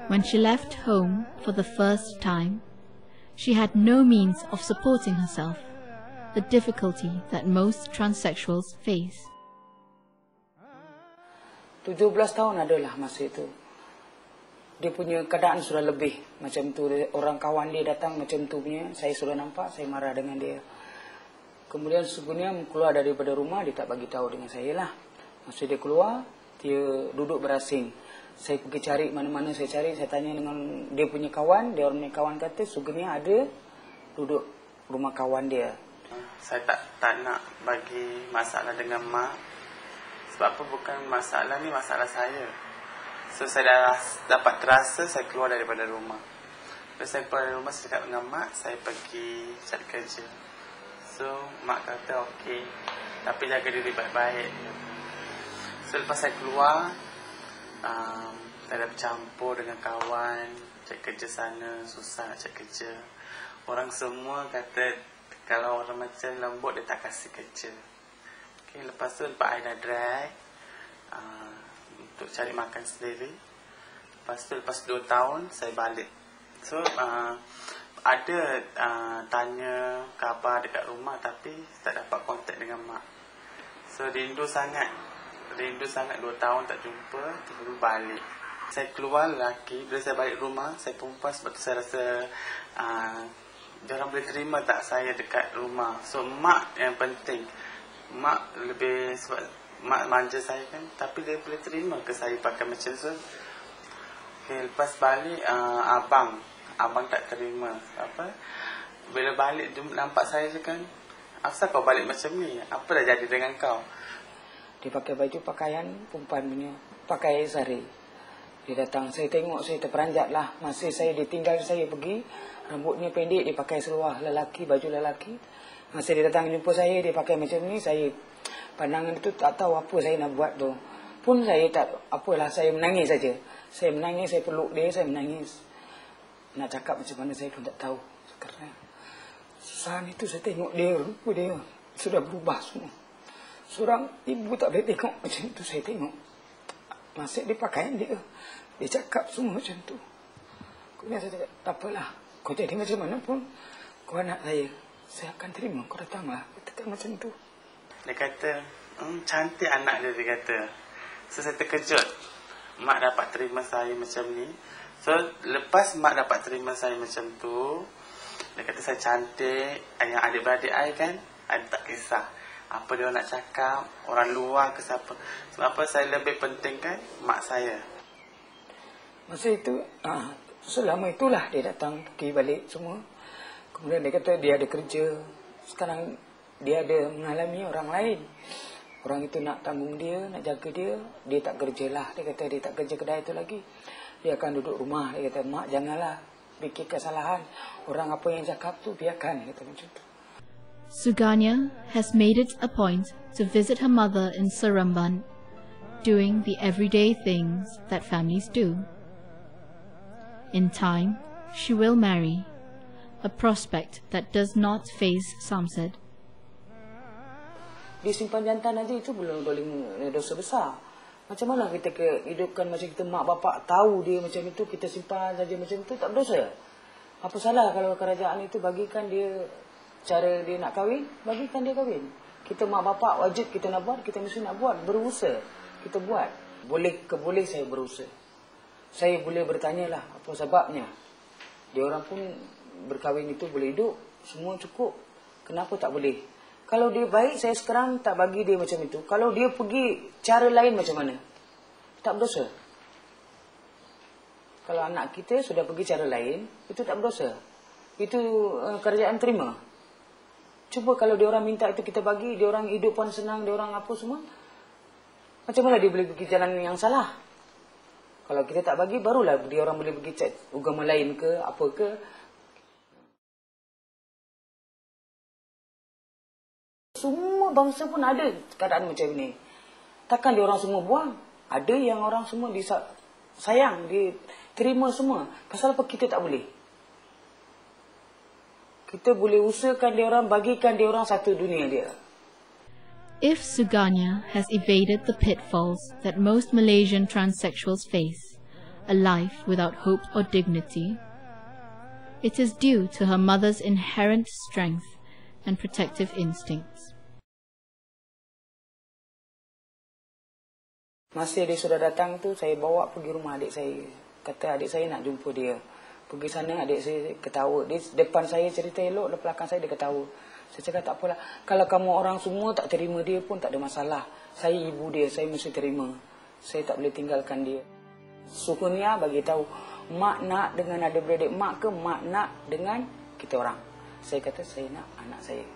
When she left home for the first time, she had no means of supporting herself, a difficulty that most transsexuals face. 17 tahun adalah masa itu. Dia punya keadaan sudah lebih macam tu. Orang kawan dia datang macam tu punya. Saya sudah nampak, saya marah dengan dia. Kemudian sebenarnya keluar daripada rumah, dia tak bagi tahu dengan saya lah. Masa dia keluar, dia duduk berasing. Saya pergi cari mana-mana, saya cari, saya tanya dengan dia punya kawan. Dia orang punya kawan kata sebenarnya ada duduk rumah kawan dia. Saya tak nak bagi masalah dengan mak. Sebab apa, bukan masalah ni, masalah saya. So saya dah dapat terasa saya keluar daripada rumah. Lepas saya keluar dari rumah, saya cakap dengan mak, saya pergi cari kerja. So mak kata okey, tapi jaga diri baik-baik. So lepas saya keluar, saya dah bercampur dengan kawan, cari kerja sana, susah nak cari kerja. Orang semua kata kalau orang macam lembut dia tak kasih kerja. Okay, lepas tu lepas I dah drag untuk cari makan sendiri. Lepas tu lepas 2 tahun saya balik. So ada tanya khabar dekat rumah tapi tak dapat kontak dengan mak. So rindu sangat 2 tahun tak jumpa, tiba-tiba balik. Saya keluar lelaki, bila saya balik rumah saya perempuan, sebab tu saya rasa diorang boleh terima tak saya dekat rumah. So mak yang penting. Mak lebih, sebab mak manja saya kan, tapi dia boleh terima ke saya pakai macam tu. Okay, lepas balik abang tak terima. Apa, bila balik nampak saya je kan, asal kau balik macam ni, apa dah jadi dengan kau? Dia pakai baju pakaian perempuan punya, pakai sari. Dia datang, saya tengok, saya terperanjat lah. Masa saya ditinggal, saya pergi, rambutnya pendek, dia pakai seluar lelaki, baju lelaki. Masa dia datang jumpa saya, dia pakai macam ni, saya pandangan itu tak tahu apa saya nak buat tu. Pun saya tak, apalah, saya menangis saja. Saya menangis, saya peluk dia, saya menangis. Nak cakap macam mana saya pun tak tahu. Kerana saat itu saya tengok dia, rupa dia sudah berubah semua. Seorang ibu tak boleh tengok macam itu, saya tengok. Masih dia pakaian dia, dia cakap semua macam tu. Kemudian saya cakap, tak apalah, kau jadi macam mana pun, kau anak saya akan terima, kau datanglah. Dia kata macam tu. Dia kata, cantik anak dia kata. So saya terkejut, mak dapat terima saya macam ni. So lepas mak dapat terima saya macam tu, dia kata saya cantik. Yang adik-beradik saya kan, ada tak kisah apa dia nak cakap, orang luar ke siapa. Sebab apa, saya lebih pentingkan mak saya. Masa itu, selama itulah dia datang, pergi balik semua. Kemudian dia kata dia ada kerja. Sekarang dia ada mengalami orang lain. Orang itu nak tanggung dia, nak jaga dia. Dia tak kerjalah. Dia kata dia tak kerja kedai itu lagi. Dia akan duduk rumah. Dia kata, mak janganlah bikin kesalahan. Orang apa yang cakap tu biarkan. Dia kata macam tu. Suganya has made it a point to visit her mother in Seremban, doing the everyday things that families do. In time, she will marry, a prospect that does not faze Samsed. Dia simpan jantan aja itu belum boleh dosa besar. Macam mana kita hidupkan macam kita mak bapak tahu dia macam itu, kita simpan saja macam itu, tak berdosa. Apa salah kalau kerajaan itu bagikan dia cara dia nak kahwin, bagikan dia kahwin. Kita mak bapak wajib kita nak buat, kita mesti nak buat, berusaha. Kita buat. Boleh saya berusaha. Saya boleh bertanyalah apa sebabnya. Dia orang pun berkahwin itu boleh hidup, semua cukup. Kenapa tak boleh? Kalau dia baik, saya sekarang tak bagi dia macam itu. Kalau dia pergi cara lain macam mana? Tak berdosa. Kalau anak kita sudah pergi cara lain, itu tak berdosa. Itu kerajaan terima. Cuba kalau dia orang minta itu kita bagi, dia orang hidup pun senang, dia orang apa semua. Macam mana dia boleh pergi jalan yang salah? Kalau kita tak bagi, barulah dia orang boleh pergi cek agama lain ke, apa ke. Semua bangsa pun ada keadaan macam ni. Takkan dia orang semua buang? Ada yang orang semua sayang, diterima semua. Pasal apa kita tak boleh? Kita boleh usahakan dia orang, bagikan dia orang satu dunia dia. If Suganya has evaded the pitfalls that most Malaysian transsexuals face, a life without hope or dignity, it is due to her mother's inherent strength and protective instincts. Masih dia sudah datang tu, saya bawa pergi rumah adik saya. Kata adik saya nak jumpa dia. Pergi sana, adik saya ketawa. Dia depan saya cerita elok, di belakang saya dia ketawa. Saya cakap tak apalah. Kalau kamu orang semua tak terima dia pun tak ada masalah. Saya ibu dia, saya mesti terima. Saya tak boleh tinggalkan dia. Syukurnya bagi tahu mak nak dengan adik-beradik, mak ke mak nak dengan kita orang. Saya kata saya nak anak saya.